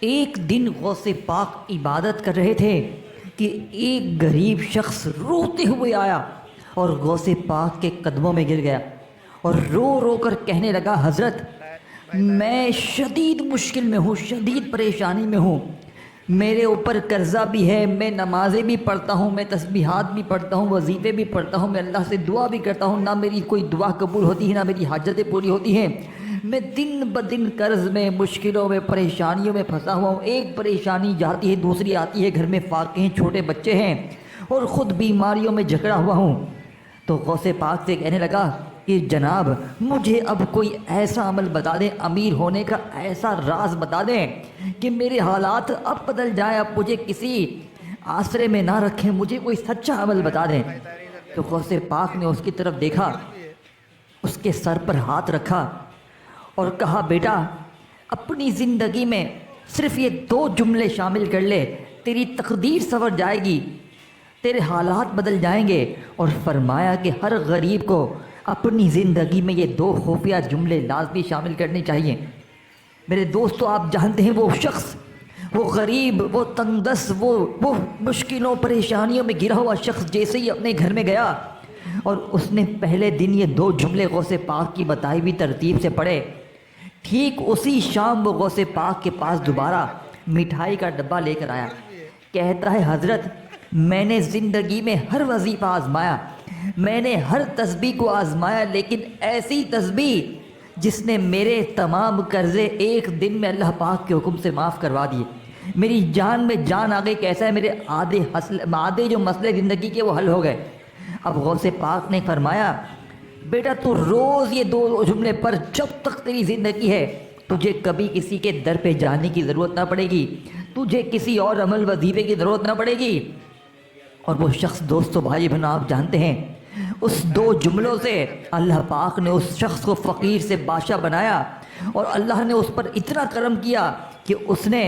ایک دن غوث پاک عبادت کر رہے تھے کہ ایک غریب شخص روتے ہوئے آیا اور غوث پاک کے قدموں میں گر گیا اور رو رو کر کہنے لگا، حضرت میں شدید مشکل میں ہوں، شدید پریشانی میں ہوں، میرے اوپر قرضہ بھی ہے، میں نمازیں بھی پڑھتا ہوں، میں تسبیحات بھی پڑھتا ہوں، وظیفے بھی پڑھتا ہوں، میں اللہ سے دعا بھی کرتا ہوں، نہ میری کوئی دعا قبول ہوتی ہے، نہ میری حاجتیں پوری ہوتی ہیں، میں دن بدن قرض میں، مشکلوں میں، پریشانیوں میں پھنسا ہوا ہوں، ایک پریشانی جاتی ہے دوسری آتی ہے، گھر میں فاقے ہیں، چھوٹے بچے ہیں اور خود بیماریوں میں جکڑا ہوا ہوں۔ تو غوث پاک سے کہنے لگا کہ جناب مجھے اب کوئی ایسا عمل بتا دیں، امیر ہونے کا ایسا راز بتا دیں کہ میرے حالات اب بدل جائیں، اب مجھے کسی آسرے میں نہ رکھیں، مجھے کوئی سچا عمل بتا دیں۔ تو غوث پاک نے اس کی طرف دیکھا، اس کے سر پر ہاتھ رکھا اور کہا، بیٹا اپنی زندگی میں صرف یہ 2 جملے شامل کر لے، تیری تقدیر سنور جائے گی، تیرے حالات بدل جائیں گے۔ اور فرمایا کہ ہر غریب کو اپنی زندگی میں یہ 2 خفیہ جملے لازمی شامل کرنے چاہیے۔ میرے دوستو، آپ جانتے ہیں وہ شخص، وہ غریب، وہ تنگ دست، وہ مشکلوں پریشانیوں میں گرا ہوا شخص جیسے ہی اپنے گھر میں گیا اور اس نے پہلے دن یہ 2 جملے غوث پاک کی بتائی ہوئی ترتیب سے پڑھے، ٹھیک اسی شام وہ غوث پاک کے پاس دوبارہ مٹھائی کا ڈبہ لے کر آیا۔ کہتا ہے، حضرت میں نے زندگی میں ہر وظیفہ آزمایا، میں نے ہر تسبیح کو آزمایا، لیکن ایسی تسبیح جس نے میرے تمام قرضے ایک دن میں اللہ پاک کے حکم سے معاف کروا دیے، میری جان میں جان آ گئی، کیسا ہے، میرے آدھے جو مسئلے زندگی کے وہ حل ہو گئے۔ اب غوث پاک نے فرمایا، بیٹا تو روز یہ 2 جملے پر، جب تک تیری زندگی ہے تجھے کبھی کسی کے در پہ جانے کی ضرورت نہ پڑے گی، تجھے کسی اور عمل وظیفے کی ضرورت نہ پڑے گی۔ اور وہ شخص، دوستو بھائی بہنوں، آپ جانتے ہیں اس 2 جملوں سے اللہ پاک نے اس شخص کو فقیر سے بادشاہ بنایا اور اللہ نے اس پر اتنا کرم کیا کہ اس نے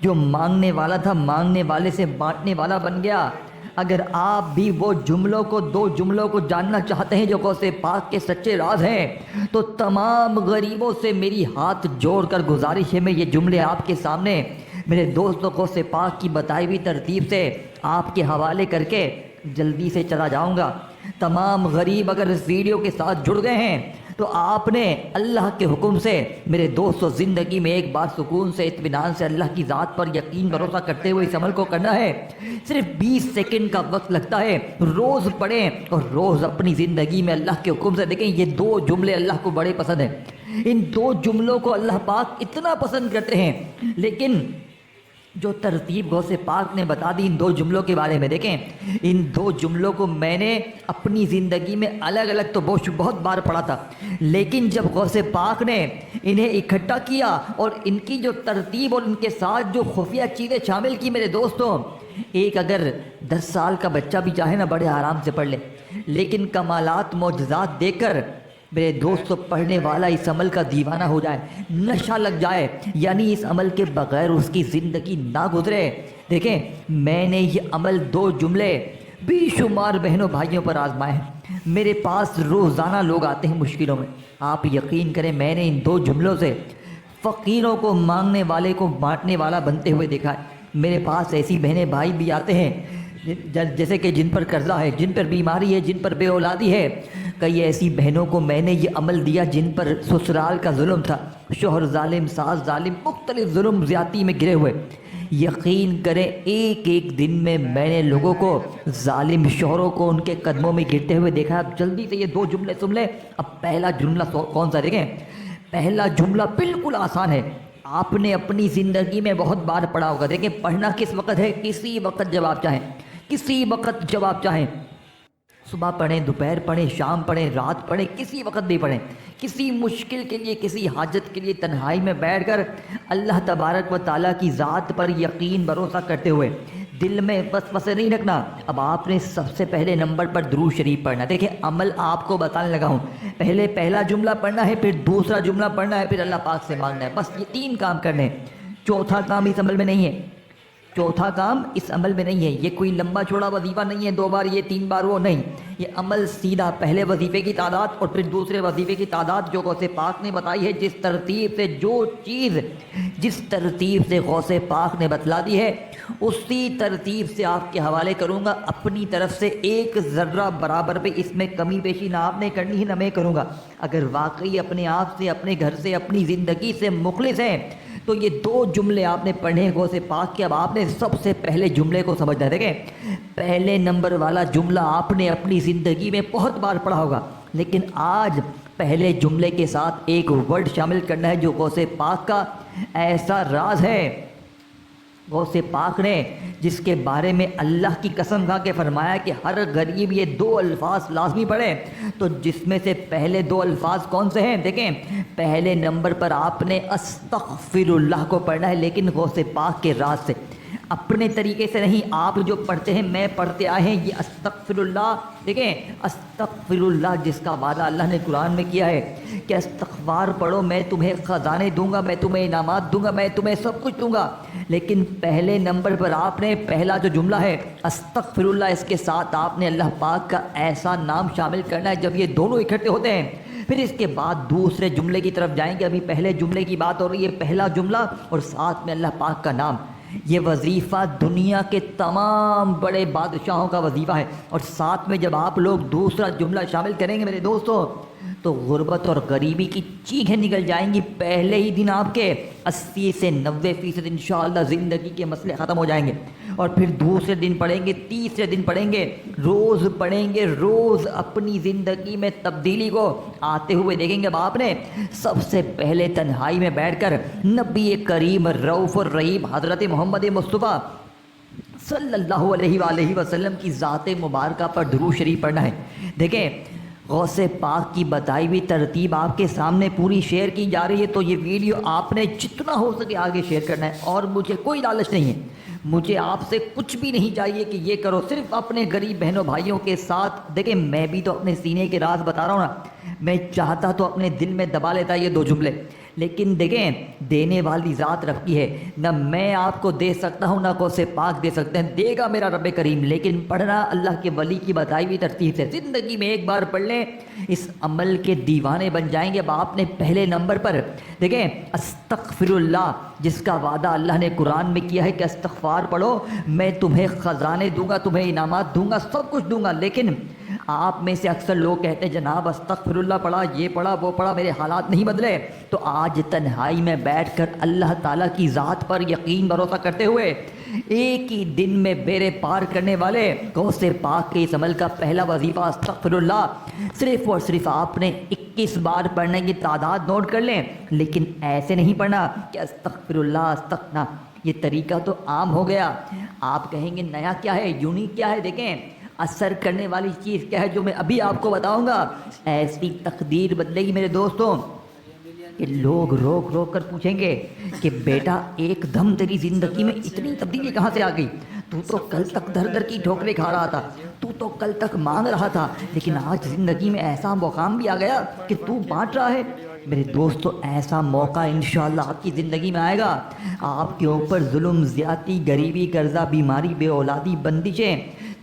جو مانگنے والا تھا مانگنے والے سے بانٹنے والا بن گیا۔ اگر آپ بھی وہ جملوں کو 2 جملوں کو جاننا چاہتے ہیں جو غوث پاک کے سچے راز ہیں، تو تمام غریبوں سے میری ہاتھ جوڑ کر گزارش ہے، میں یہ جملے آپ کے سامنے میرے دوستوں غوث پاک کی بتائی ہوئی ترتیب سے آپ کے حوالے کر کے جلدی سے چلا جاؤں گا۔ تمام غریب اگر اس ویڈیو کے ساتھ جڑ گئے ہیں تو آپ نے اللہ کے حکم سے میرے دوستوں زندگی میں ایک بار سکون سے، اطمینان سے، اللہ کی ذات پر یقین بھروسہ کرتے ہوئے اس عمل کو کرنا ہے۔ صرف 20 سیکنڈ کا وقت لگتا ہے، روز پڑھیں اور روز اپنی زندگی میں اللہ کے حکم سے دیکھیں۔ یہ 2 جملے اللہ کو بڑے پسند ہیں، ان 2 جملوں کو اللہ پاک اتنا پسند کرتے ہیں، لیکن جو ترتیب غوث پاک نے بتا دی ان 2 جملوں کے بارے میں، دیکھیں ان 2 جملوں کو میں نے اپنی زندگی میں الگ الگ تو بہت بار پڑھا تھا، لیکن جب غوث پاک نے انہیں اکٹھا کیا اور ان کی جو ترتیب اور ان کے ساتھ جو خفیہ چیزیں شامل کی، میرے دوستوں ایک اگر 10 سال کا بچہ بھی چاہے نا بڑے آرام سے پڑھ لے، لیکن کمالات معجزات دیکھ کر میرے دوستو پڑھنے والا اس عمل کا دیوانہ ہو جائے، نشہ لگ جائے، یعنی اس عمل کے بغیر اس کی زندگی نہ گزرے۔ دیکھیں میں نے یہ عمل 2 جملے بے شمار بہنوں بھائیوں پر آزمائے ہیں، میرے پاس روزانہ لوگ آتے ہیں مشکلوں میں، آپ یقین کریں میں نے ان 2 جملوں سے فقیروں کو مانگنے والے کو بانٹنے والا بنتے ہوئے دیکھا ہے۔ میرے پاس ایسی بہنیں بھائی بھی آتے ہیں جیسے کہ جن پر قرضہ ہے، جن پر بیماری ہے، جن پر بے اولادی ہے۔ کئی ایسی بہنوں کو میں نے یہ عمل دیا جن پر سسرال کا ظلم تھا، شوہر ظالم، ساس ظالم، مختلف ظلم زیادتی میں گرے ہوئے۔ یقین کریں ایک دن میں نے لوگوں کو، ظالم شوہروں کو ان کے قدموں میں گرتے ہوئے دیکھا۔ اب جلدی سے یہ 2 جملے سن لیں۔ اب پہلا جملہ کون سا؟ دیکھیں پہلا جملہ بالکل آسان ہے، آپ نے اپنی زندگی میں بہت بار پڑھا ہوگا۔ دیکھیں پڑھنا کس وقت ہے؟ کسی وقت جب آپ چاہیں، کسی وقت جب آپ چاہیں، صبح پڑھیں، دوپہر پڑھیں، شام پڑھیں، رات پڑھیں، کسی وقت بھی پڑھیں۔ کسی مشکل کے لیے، کسی حاجت کے لیے تنہائی میں بیٹھ کر اللہ تبارک و تعالیٰ کی ذات پر یقین بھروسہ کرتے ہوئے دل میں وسوسے نہیں رکھنا۔ اب آپ نے سب سے پہلے نمبر پر درود شریف پڑھنا۔ دیکھیں عمل آپ کو بتانے لگا ہوں، پہلے پہلا جملہ پڑھنا ہے، پھر دوسرا جملہ پڑھنا ہے، پھر اللہ پاک سے مانگنا ہے، بس یہ 3 کام کرنے ہیں۔ چوتھا کام اس عمل میں نہیں ہے، چوتھا کام اس عمل میں نہیں ہے، یہ کوئی لمبا چوڑا وظیفہ نہیں ہے، 2 بار یہ 3 بار وہ نہیں۔ یہ عمل سیدھا پہلے وظیفے کی تعداد اور پھر دوسرے وظیفے کی تعداد جو غوث پاک نے بتائی ہے، جس ترتیب سے جس ترتیب سے غوث پاک نے بتلا دی ہے، اسی ترتیب سے آپ کے حوالے کروں گا۔ اپنی طرف سے ایک ذرہ برابر بھی اس میں کمی بیشی نہ آپ نے کرنی ہے نہ میں کروں گا۔ اگر واقعی اپنے آپ سے، اپنے گھر سے، اپنی زندگی سے مخلص ہیں تو یہ دو جملے آپ نے پڑھے غوث پاک کے۔ اب آپ نے سب سے پہلے جملے کو سمجھنا ہے۔ دیکھیں، پہلے نمبر والا جملہ آپ نے اپنی زندگی میں بہت بار پڑھا ہوگا، لیکن آج پہلے جملے کے ساتھ ایک ورڈ شامل کرنا ہے جو غوث پاک کا ایسا راز ہے، غوث پاک نے جس کے بارے میں اللہ کی قسم کھا کے فرمایا کہ ہر غریب یہ دو الفاظ لازمی پڑھے۔ تو جس میں سے پہلے دو الفاظ کون سے ہیں؟ دیکھیں، پہلے نمبر پر آپ نے استغفر اللہ کو پڑھنا ہے، لیکن غوث پاک کے راز سے، اپنے طریقے سے نہیں۔ آپ جو پڑھتے ہیں، میں پڑھتے آئے ہیں، یہ استغفر اللہ، دیکھیں استغفر اللہ جس کا وعدہ اللہ نے قرآن میں کیا ہے کہ استغفار پڑھو، میں تمہیں خزانے دوں گا، میں تمہیں انعامات دوں گا، میں تمہیں سب کچھ دوں گا۔ لیکن پہلے نمبر پر آپ نے پہلا جو جملہ ہے استغفر اللہ، اس کے ساتھ آپ نے اللہ پاک کا ایسا نام شامل کرنا ہے جب یہ دونوں اکٹھے ہوتے ہیں۔ پھر اس کے بعد دوسرے جملے کی طرف جائیں گے۔ ابھی پہلے جملے کی بات ہو رہی ہے، پہلا جملہ اور ساتھ میں اللہ پاک کا نام۔ یہ وظیفہ دنیا کے تمام بڑے بادشاہوں کا وظیفہ ہے، اور ساتھ میں جب آپ لوگ دوسرا جملہ شامل کریں گے میرے دوستوں تو غربت اور غریبی کی چیخیں نکل جائیں گی۔ پہلے ہی دن آپ کے 80 سے 90% انشاءاللہ زندگی کے مسئلے ختم ہو جائیں گے، اور پھر دوسرے دن پڑھیں گے، تیسرے دن پڑھیں گے، روز پڑھیں گے، روز اپنی زندگی میں تبدیلی کو آتے ہوئے دیکھیں گے۔ اب آپ نے سب سے پہلے تنہائی میں بیٹھ کر نبی کریم رؤوف الرحیم حضرت محمد مصطفیٰ صلی اللہ علیہ وآلہ وسلم کی ذات مبارکہ پر درود شریف پڑھنا ہے۔ دیکھیں، غوث پاک کی بتائی ہوئی ترتیب آپ کے سامنے پوری شیئر کی جا رہی ہے، تو یہ ویڈیو آپ نے جتنا ہو سکے آگے شیئر کرنا ہے، اور مجھے کوئی لالچ نہیں ہے، مجھے آپ سے کچھ بھی نہیں چاہیے کہ یہ کرو، صرف اپنے غریب بہنوں بھائیوں کے ساتھ۔ دیکھیں، میں بھی تو اپنے سینے کے راز بتا رہا ہوں نا، میں چاہتا تو اپنے دل میں دبا لیتا یہ دو جملے، لیکن دیکھیں دینے والی ذات رب کی ہے، نہ میں آپ کو دے سکتا ہوں نہ غوث پاک دے سکتے ہیں، دے گا میرا رب کریم، لیکن پڑھنا اللہ کے ولی کی بتائی ہوئی ترتیب سے۔ زندگی میں ایک بار پڑھ لیں، اس عمل کے دیوانے بن جائیں گے۔ اب آپ نے پہلے نمبر پر دیکھیں استغفر اللہ جس کا وعدہ اللہ نے قرآن میں کیا ہے کہ استغفار پڑھو، میں تمہیں خزانے دوں گا، تمہیں انعامات دوں گا، سب کچھ دوں گا۔ لیکن آپ میں سے اکثر لوگ کہتے ہیں جناب استغفر اللہ پڑھا، یہ پڑھا، وہ پڑھا، میرے حالات نہیں بدلے۔ تو آج تنہائی میں بیٹھ کر اللہ تعالیٰ کی ذات پر یقین بھروسہ کرتے ہوئے ایک ہی دن میں بیڑے پار کرنے والے غوث پاک کے اس عمل کا پہلا وظیفہ استغفر اللہ، صرف اور صرف آپ نے 21 بار پڑھنے کی تعداد نوٹ کر لیں، لیکن ایسے نہیں پڑھنا کہ استغفر اللہ استغفر، یہ طریقہ تو عام ہو گیا۔ آپ کہیں گے نیا کیا ہے، یونیک کیا ہے؟ دیکھیں، اثر کرنے والی چیز کیا ہے جو میں ابھی آپ کو بتاؤں گا، ایسی تقدیر بدلے گی میرے دوستوں کہ لوگ روک روک کر پوچھیں گے کہ بیٹا ایک دم تیری زندگی میں اتنی تبدیلی کہاں سے آ گئی؟ تو کل تک در در کی ٹھوکریں کھا رہا تھا، تو کل تک مانگ رہا تھا، لیکن آج زندگی میں ایسا مقام بھی آ گیا کہ تو بانٹ رہا ہے۔ میرے دوستو، ایسا موقع انشاءاللہ آپ کی زندگی میں آئے گا۔ آپ کے اوپر ظلم، زیادتی، غریبی، قرضہ، بیماری، بے اولادی، بندشیں،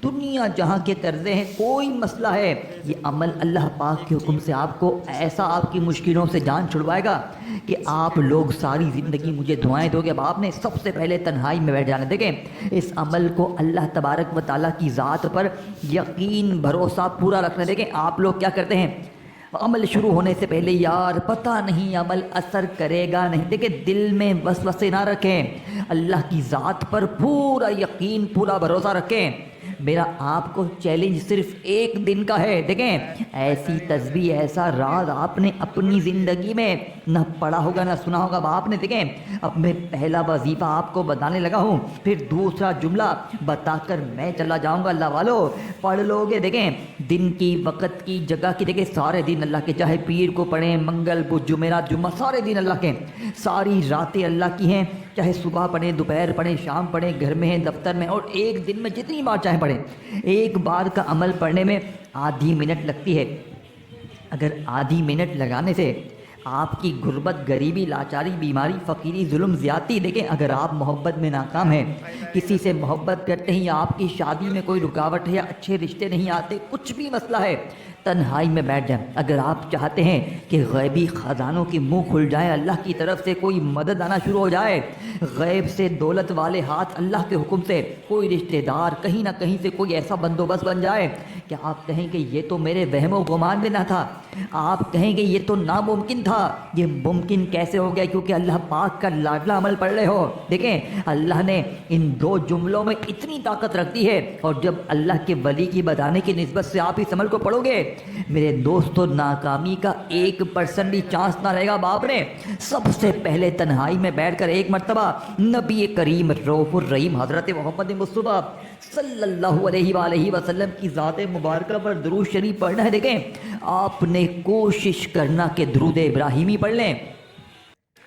دنیا جہاں کے طرزے ہیں، کوئی مسئلہ ہے، یہ عمل اللہ پاک کے حکم سے آپ کو ایسا آپ کی مشکلوں سے جان چھڑوائے گا کہ آپ لوگ ساری زندگی مجھے دعائیں دو گے۔ اب آپ نے سب سے پہلے تنہائی میں بیٹھ جانا۔ دیکھیں، اس عمل کو اللہ تبارک و تعالیٰ کی ذات پر یقین بھروسہ پورا رکھنا۔ دیکھیں، آپ لوگ کیا کرتے ہیں، عمل شروع ہونے سے پہلے یار پتہ نہیں عمل اثر کرے گا نہیں۔ دیکھیں، دل میں وسوسے نہ رکھیں، اللہ کی ذات پر پورا یقین، پورا بھروسہ رکھیں۔ میرا آپ کو چیلنج صرف ایک دن کا ہے۔ دیکھیں، ایسی تسبیح، ایسا راز آپ نے اپنی زندگی میں نہ پڑھا ہوگا نہ سنا ہوگا۔ اب آپ نے دیکھیں، اب میں پہلا وظیفہ آپ کو بتانے لگا ہوں، پھر دوسرا جملہ بتا کر میں چلا جاؤں گا۔ اللہ والو پڑھ لو گے، دیکھیں دن کی، وقت کی، جگہ کی، دیکھیں سارے دن اللہ کے، چاہے پیر کو پڑھیں، منگل بدھ جمعرات جمعہ، سارے دن اللہ کے، ساری راتیں اللہ کی ہیں، چاہے صبح پڑھیں، دوپہر پڑھیں، شام پڑھیں، گھر میں ہیں، دفتر میں، اور ایک دن میں جتنی بار چاہیں پڑھیں۔ ایک بار کا عمل پڑھنے میں آدھی منٹ لگتی ہے، اگر آدھی منٹ لگانے سے آپ کی غربت، غریبی، لاچاری، بیماری، فقیری، ظلم، زیادتی، دیکھیں اگر آپ محبت میں ناکام ہیں، کسی سے محبت کرتے ہیں یا آپ کی شادی میں کوئی رکاوٹ ہے یا اچھے رشتے نہیں آتے، کچھ بھی مسئلہ ہے، تنہائی میں بیٹھ جائیں۔ اگر آپ چاہتے ہیں کہ غیبی خزانوں کی منہ کھل جائے، اللہ کی طرف سے کوئی مدد آنا شروع ہو جائے، غیب سے دولت والے ہاتھ، اللہ کے حکم سے کوئی رشتہ دار کہیں نہ کہیں سے کوئی ایسا بندوبست بن جائے کہ آپ کہیں کہ یہ تو میرے وہم و گمان میں نہ تھا، آپ کہیں گے یہ تو ناممکن تھا، یہ ممکن کیسے ہو گیا؟ کیونکہ اللہ پاک کا لاڈلا عمل پڑھ رہے ہو۔ دیکھیں اللہ نے ان دو جملوں میں اتنی طاقت رکھ دی ہے، اور جب اللہ کے ولی کی بتانے کی نسبت سے آپ اس عمل کو پڑھو گے میرے دوستو، ناکامی کا 1% بھی چانس نہ رہے گا۔ باپ نے سب سے پہلے تنہائی میں بیٹھ کر ایک مرتبہ نبی کریم رؤوف الرحیم حضرت محمد مصطفیٰ صلی اللہ علیہ وآلہ وسلم کی ذات مبارکہ پر درود شریف پڑھنا ہے۔ دیکھیں آپ نے کوشش کرنا کہ درود ابراہیمی پڑھ لیں۔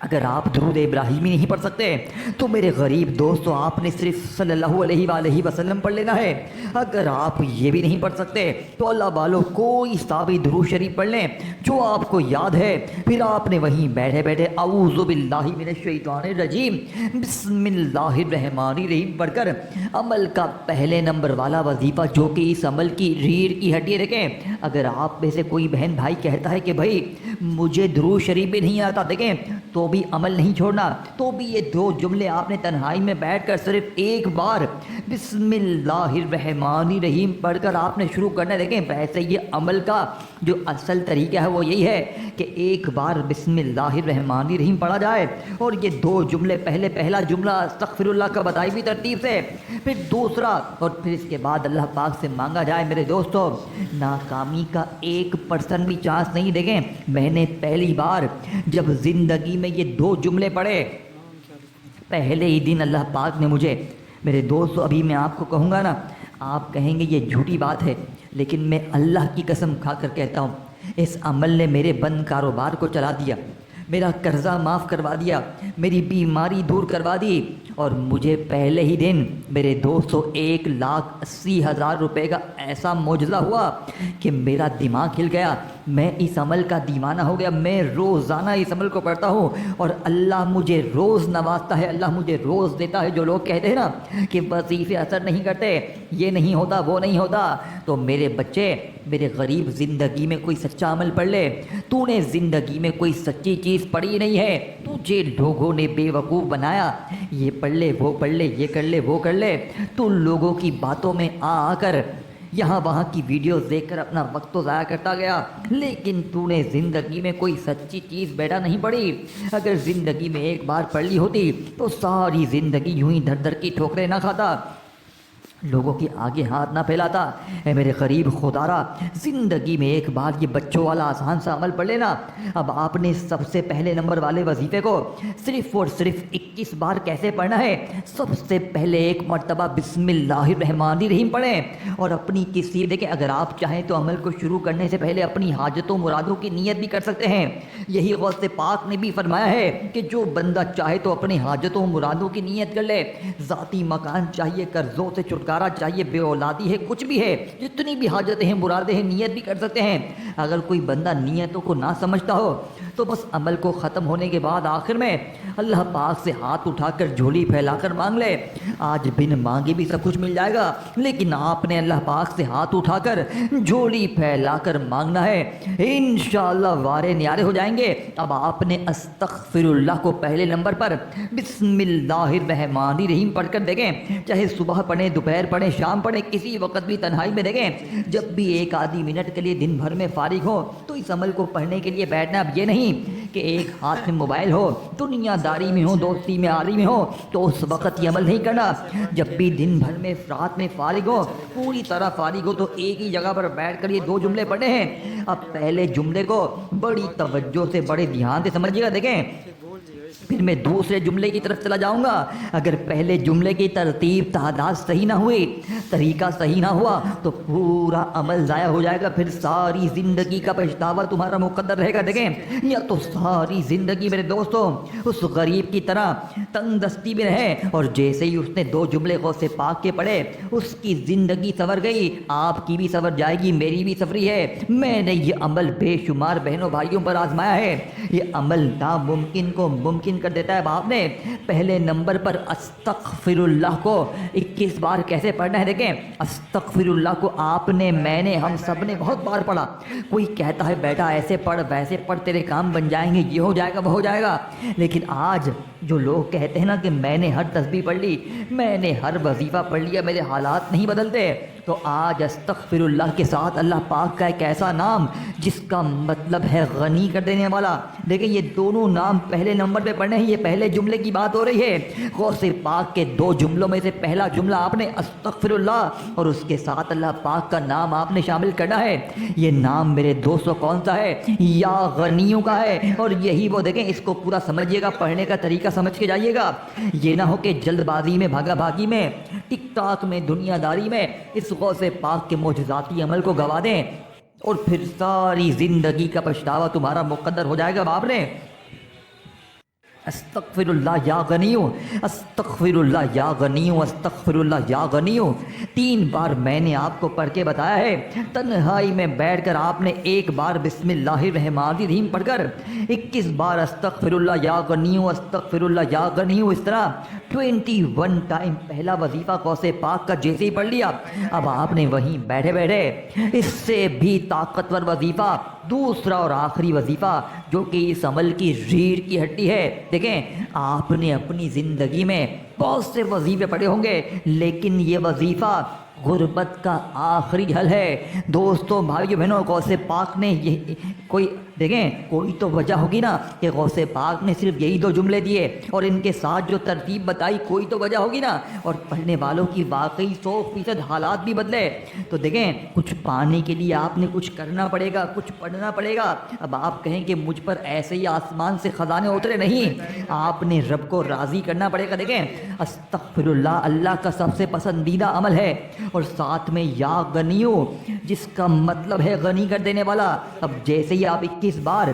اگر آپ درود ابراہیمی نہیں پڑھ سکتے تو میرے غریب دوستو آپ نے صرف صلی اللہ علیہ وآلہ وسلم پڑھ لینا ہے۔ اگر آپ یہ بھی نہیں پڑھ سکتے تو اللہ والو کوئی ثابت درود شریف پڑھ لیں جو آپ کو یاد ہے، پھر آپ نے وہیں بیٹھے بیٹھے اعوذ باللہ من الشیطان الرجیم بسم اللہ الرحمن الرحیم پڑھ کر عمل کا پہلے نمبر والا وظیفہ، جو کہ اس عمل کی ریڑھ کی ہڈی ہے۔ دیکھیں اگر آپ میں سے کوئی بہن بھائی کہتا ہے کہ بھائی مجھے درود شریف بھی نہیں آتا، دیکھیں تو بھی عمل نہیں چھوڑنا، تو بھی یہ دو جملے آپ نے تنہائی میں بیٹھ کر صرف ایک بار بسم اللہ الرحمن الرحیم پڑھ کر آپ نے شروع کرنا ہے۔ دیکھیں ویسے یہ عمل کا جو اصل طریقہ ہے وہ یہی ہے کہ ایک بار بسم اللہ الرحمن الرحیم پڑھا جائے اور یہ دو جملے، پہلے پہلا جملہ استغفر اللہ کا بتائی بھی ترتیب سے، پھر دوسرا، اور پھر اس کے بعد اللہ پاک سے مانگا جائے۔ میرے دوستو ناکامی کا 1% بھی چانس نہیں۔ دیکھیں میں نے پہلی بار جب زندگی میں یہ دو جملے پڑھے، پہلے ہی دن اللہ پاک نے مجھے، میرے دوستو ابھی میں آپ کو کہوں گا نا آپ کہیں گے یہ جھوٹی بات ہے، لیکن میں اللہ کی قسم کھا کر کہتا ہوں اس عمل نے میرے بند کاروبار کو چلا دیا، میرا قرضہ معاف کروا دیا، میری بیماری دور کروا دی، اور مجھے پہلے ہی دن میرے 201,80,000 روپے کا ایسا معجزہ ہوا کہ میرا دماغ ہل گیا، میں اس عمل کا دیوانہ ہو گیا۔ میں روزانہ اس عمل کو پڑھتا ہوں اور اللہ مجھے روز نوازتا ہے، اللہ مجھے روز دیتا ہے۔ جو لوگ کہتے ہیں نا کہ وظیفے اثر نہیں کرتے، یہ نہیں ہوتا، وہ نہیں ہوتا، تو میرے بچے، میرے غریب، زندگی میں کوئی سچا عمل پڑھ لے۔ تو نے زندگی میں کوئی سچی چیز پڑھی نہیں ہے، تجھے لوگوں نے بے وقوف بنایا، یہ پڑھ لے، وہ پڑھ لے، یہ کر لے، وہ کر لے، تو لوگوں کی باتوں میں آ کر یہاں وہاں کی ویڈیوز دیکھ کر اپنا وقت تو ضائع کرتا گیا، لیکن تو نے زندگی میں کوئی سچی چیز بیٹا نہیں پڑھی۔ اگر زندگی میں ایک بار پڑھ لی ہوتی تو ساری زندگی یوں ہی دھر دھر کی ٹھوکریں نہ کھاتا، لوگوں کے آگے ہاتھ نہ پھیلاتا۔ اے میرے غریب خدارا، زندگی میں ایک بار یہ بچوں والا آسان سا عمل پڑھ لینا۔ اب آپ نے سب سے پہلے نمبر والے وظیفے کو صرف اور صرف 21 بار کیسے پڑھنا ہے؟ سب سے پہلے ایک مرتبہ بسم اللہ الرحمن الرحیم پڑھیں، اور اپنی کسی، دیکھیں اگر آپ چاہیں تو عمل کو شروع کرنے سے پہلے اپنی حاجتوں مرادوں کی نیت بھی کر سکتے ہیں۔ یہی غوث پاک نے بھی فرمایا ہے کہ جو بندہ چاہے تو اپنی حاجتوں مرادوں کی نیت کر لے، ذاتی مکان چاہیے، قرضوں سے چھٹکارا چاہیے، بے اولادی ہے، کچھ بھی ہے، جتنی بھی حاجتیں ہیں، مرادیں ہیں، نیت بھی کر سکتے ہیں۔ اگر کوئی بندہ نیتوں کو نہ سمجھتا ہو تو بس عمل کو ختم ہونے کے بعد آخر میں اللہ پاک سے ہاتھ اٹھا کر جھولی پھیلا کر مانگ لے۔ آج بن مانگے بھی سب کچھ مل جائے گا، لیکن آپ نے اللہ پاک سے ہاتھ اٹھا کر جھولی پھیلا کر مانگنا ہے، انشاءاللہ وارے نیارے ہو جائیں گے۔ اب آپ نے استغفر اللہ کو پہلے نمبر پر بسم اللہ الرحمن الرحیم پڑھ کر دیکھیں، چاہے صبح پڑھیں، دوپہر پڑھیں، شام پڑھیں، کسی وقت بھی تنہائی میں دیکھیں، جب بھی ایک آدھی منٹ کے لیے دن بھر میں فارغ ہو تو اس عمل کو پڑھنے کے لیے بیٹھنا۔ اب یہ نہیں کہ ایک ہاتھ میں موبائل ہو، دنیا داری میں ہو، دوستی میں آری میں ہو تو اس وقت یہ عمل نہیں کرنا۔ جب بھی دن بھر میں رات میں فارغ ہو، پوری طرح فارغ ہو، تو ایک ہی جگہ پر بیٹھ کر یہ دو جملے پڑھے ہیں۔ اب پہلے جملے کو بڑی توجہ سے، بڑے دھیان سے سمجھیے گا۔ دیکھیں پھر میں دوسرے جملے کی طرف چلا جاؤں گا. اگر پہلے جملے کی ترتیب تعداد صحیح نہ ہوئی, طریقہ صحیح نہ ہوا, تو پورا عمل ضائع ہو جائے گا, پھر ساری زندگی کا پچھتاوا تمہارا مقدر رہے گا. دیکھیں, یا تو ساری زندگی میرے دوستوں اس غریب کی طرح تنگ دستی میں رہے, اور جیسے ہی اس نے 2 جملے غوث پاک کے پڑھے اس کی زندگی سنور گئی, آپ کی بھی سنور جائے گی, میری بھی سنوری ہے. میں نے یہ عمل بے شمار بہنوں بھائیوں پر آزمایا ہے. یہ عمل ناممکن کو ممکن کر دیتا ہے. باپ نے پہلے نمبر پر استغفر اللہ کو 21 بار کیسے پڑھنا ہے. دیکھیں, استغفر اللہ کو آپ نے, میں نے, ہم سب نے بہت بار پڑھا. کوئی کہتا ہے بیٹا ایسے پڑھ ویسے پڑھ, تیرے کام بن جائیں گے, یہ ہو جائے گا وہ ہو جائے گا. لیکن آج جو لوگ کہتے ہیں نا کہ میں نے ہر تسبیح پڑھ لی, میں نے ہر وظیفہ پڑھ لیا, میرے حالات نہیں بدلتے, تو آج استغفر اللہ کے ساتھ اللہ پاک کا ایک ایسا نام جس کا مطلب ہے غنی کر دینے والا. دیکھیں, یہ دونوں نام پہلے نمبر پہ پڑھنے ہیں. یہ پہلے جملے کی بات ہو رہی ہے. غوث پاک کے 2 جملوں میں سے پہلا جملہ آپ نے استغفر اللہ, اور اس کے ساتھ اللہ پاک کا نام آپ نے شامل کرنا ہے. یہ نام میرے دوستوں کون سا ہے؟ یا غنیوں کا ہے. اور یہی وہ, دیکھیں اس کو پورا سمجھیے گا, پڑھنے کا طریقہ سمجھ کے جائیے گا. یہ نہ ہو کہ جلد بازی میں, بھاگا بھاگی میں, ٹک ٹاک میں, دنیا داری میں اس غوث پاک کے معجزاتی عمل کو گوا دیں, اور پھر ساری زندگی کا پچھتاوا تمہارا مقدر ہو جائے گا. باپ نے استغفر اللہ یا غنیو, استغفر اللہ یا غنیو, استغفر اللہ یا غنیو 3 بار میں نے آپ کو پڑھ کے بتایا ہے. تنہائی میں بیٹھ کر آپ نے 1 بار بسم اللہ الرحمن الرحیم پڑھ کر 21 بار استغفر اللہ یا غنیو, استغفر اللہ یا غنیو, اس طرح 21 ٹائم پہلا وظیفہ غوث پاک کا جیسے ہی پڑھ لیا. اب آپ نے وہیں بیٹھے بیٹھے اس سے بھی طاقتور وظیفہ, دوسرا اور آخری وظیفہ جو کہ اس عمل کی ریڑھ کی ہڈی ہے. دیکھیں, آپ نے اپنی زندگی میں بہت سے وظیفے پڑھے ہوں گے, لیکن یہ وظیفہ غربت کا آخری حل ہے. دوستوں بھائیو بہنوں, غوث پاک نے یہ کوئی, دیکھیں کوئی تو وجہ ہوگی نا کہ غوث پاک نے صرف یہی 2 جملے دیے اور ان کے ساتھ جو ترتیب بتائی, کوئی تو وجہ ہوگی نا. اور پڑھنے والوں کی واقعی 100% حالات بھی بدلے. تو دیکھیں, کچھ پانے کے لیے آپ نے کچھ کرنا پڑے گا, کچھ پڑھنا پڑے گا. اب آپ کہیں کہ مجھ پر ایسے ہی آسمان سے خزانے اترے, نہیں, آپ نے رب کو راضی کرنا پڑے گا. دیکھیں, استغفر اللہ اللہ کا سب سے پسندیدہ عمل ہے, اور ساتھ میں یا غنیو جس کا مطلب ہے غنی کر دینے والا. اب جیسے ہی آپ 21 بار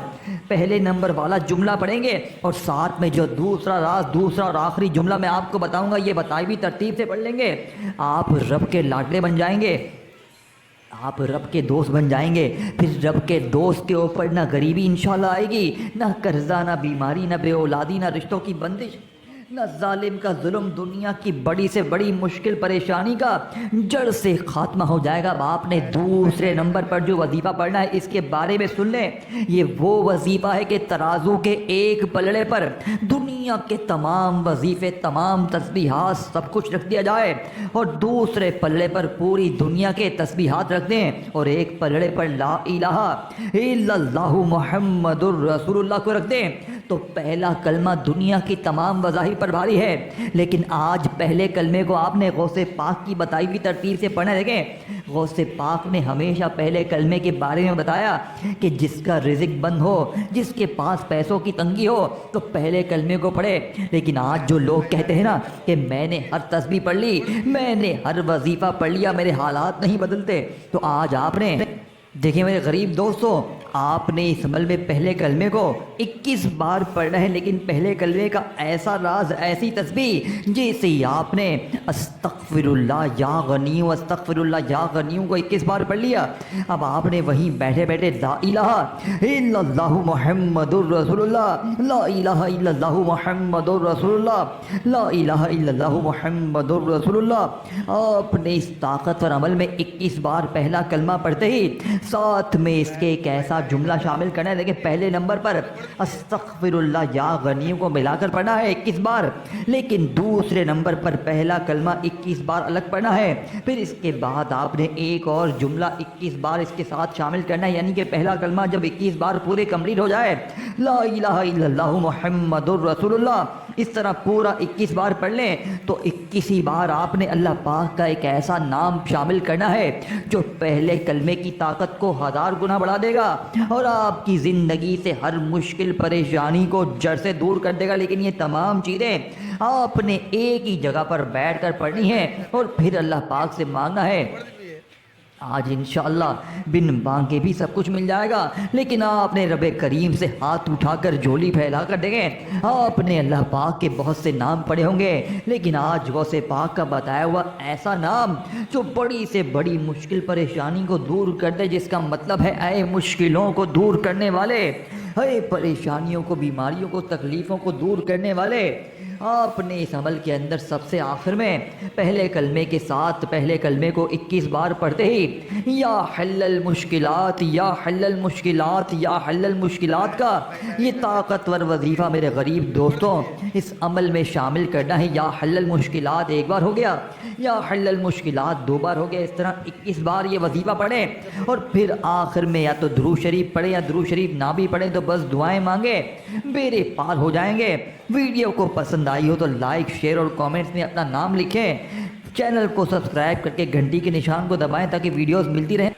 پہلے نمبر والا جملہ پڑھیں گے, اور ساتھ میں جو دوسرا راز, دوسرا اور آخری جملہ میں آپ کو بتاؤں گا, یہ بتائی بھی ترتیب سے پڑھ لیں گے, آپ رب کے لاڈلے بن جائیں گے, آپ رب کے دوست بن جائیں گے. پھر رب کے دوست کے اوپر نہ غریبی انشاءاللہ آئے گی, نہ قرضہ, نہ بیماری, نہ بے اولادی, نہ رشتوں کی بندش, نہ ظالم کا ظلم. دنیا کی بڑی سے بڑی مشکل پریشانی کا جڑ سے خاتمہ ہو جائے گا. آپ نے دوسرے نمبر پر جو وظیفہ پڑھنا ہے اس کے بارے میں سن لیں. یہ وہ وظیفہ ہے کہ ترازو کے ایک پلڑے پر دنیا کے تمام وظیفے, تمام تسبیحات, سب کچھ رکھ دیا جائے, اور دوسرے پلڑے پر پوری دنیا کے تسبیحات رکھ دیں, اور ایک پلڑے پر لا الہ الا اللہ محمد الرسول اللہ کو رکھ دیں. تو پہلا کلمہ دنیا کی تمام وظائف پر بھاری ہے, لیکن آج پہلے کلمے کو آپ نے غوث پاک کی بتائی ہوئی ترتیب سے پڑھنا. دیکھیں, غوث پاک نے ہمیشہ پہلے کلمے کے بارے میں بتایا کہ جس کا رزق بند ہو, جس کے پاس پیسوں کی تنگی ہو, تو پہلے کلمے کو پڑھے. لیکن آج جو لوگ کہتے ہیں نا کہ میں نے ہر تسبیح پڑھ لی, میں نے ہر وظیفہ پڑھ لیا, میرے حالات نہیں بدلتے, تو آج آپ نے, دیکھیں میرے غریب دوستوں, آپ نے اس عمل میں پہلے کلمے کو 21 بار پڑھنا ہے, لیکن پہلے کلمے کا ایسا راز, ایسی تسبیح, جیسے ہی آپ نے استغفر اللہ یا غنیو, استغفر اللہ یا غنیو کو 21 بار پڑھ لیا, اب آپ نے وہیں بیٹھے بیٹھے لا الہ الا اللہ محمد الرسول اللہ, لا الہ الا اللہ محمد الرسول اللہ, لا الہ الا اللہ محمد الرسول اللہ. آپ نے اس طاقتور عمل میں 21 بار پہلا کلمہ پڑھتے ہی ساتھ میں اس کے ایک ایسا جملہ شامل کرنا ہے. دیکھیں, پہلے نمبر پر استغفر اللہ یا غنیوں کو ملا کر پڑھنا ہے 21 بار, لیکن دوسرے نمبر پر پہلا کلمہ 21 بار الگ پڑھنا ہے. پھر اس کے بعد آپ نے ایک اور جملہ 21 بار اس کے ساتھ شامل کرنا ہے, یعنی کہ پہلا کلمہ جب 21 بار پورے کمپلیٹ ہو جائے, لا الہ الا اللہ محمد الرسول اللہ, اس طرح پورا 21 بار پڑھ لیں تو 21 بار آپ نے اللہ پاک کا ایک ایسا نام شامل کرنا ہے جو پہلے کلمے کی طاقت کو 1000 گنا بڑھا دے گا اور آپ کی زندگی سے ہر مشکل پریشانی کو جڑ سے دور کر دے گا۔ لیکن یہ تمام چیزیں آپ نے ایک ہی جگہ پر بیٹھ کر پڑھنی ہے اور پھر اللہ پاک سے مانگنا ہے۔ آج انشاءاللہ بن مانگے بھی سب کچھ مل جائے گا، لیکن آپ نے رب کریم سے ہاتھ اٹھا کر جھولی پھیلا کر دیں گے۔ آپ نے اللہ پاک کے بہت سے نام پڑھے ہوں گے، لیکن آج غوث پاک کا بتایا ہوا ایسا نام جو بڑی سے بڑی مشکل پریشانی کو دور کر دے، جس کا مطلب ہے اے مشکلوں کو دور کرنے والے، اے پریشانیوں کو، بیماریوں کو، تکلیفوں کو دور کرنے والے، آپ نے اس عمل کے اندر سب سے آخر میں پہلے کلمے کے ساتھ پہلے کلمے کو 21 بار پڑھتے ہی یا حل المشکلات یا حل المشکلات یا حل المشکلات کا یہ طاقتور وظیفہ میرے غریب دوستوں اس عمل میں شامل کرنا ہے۔ یا حل المشکلات ایک بار ہو گیا، یا حل المشکلات 2 بار ہو گیا، اس طرح 21 بار یہ وظیفہ پڑھیں اور پھر آخر میں یا تو درود شریف پڑھیں یا درود شریف نہ بھی پڑھیں تو بس دعائیں مانگیں، بیڑے پار ہو جائیں گے۔ ویڈیو کو پسند آئی ہو تو لائک، شیئر اور کامنٹس میں اپنا نام لکھیں۔ چینل کو سبسکرائب کر کے گھنٹی کے نشان کو دبائیں تاکہ ویڈیوز ملتی رہیں۔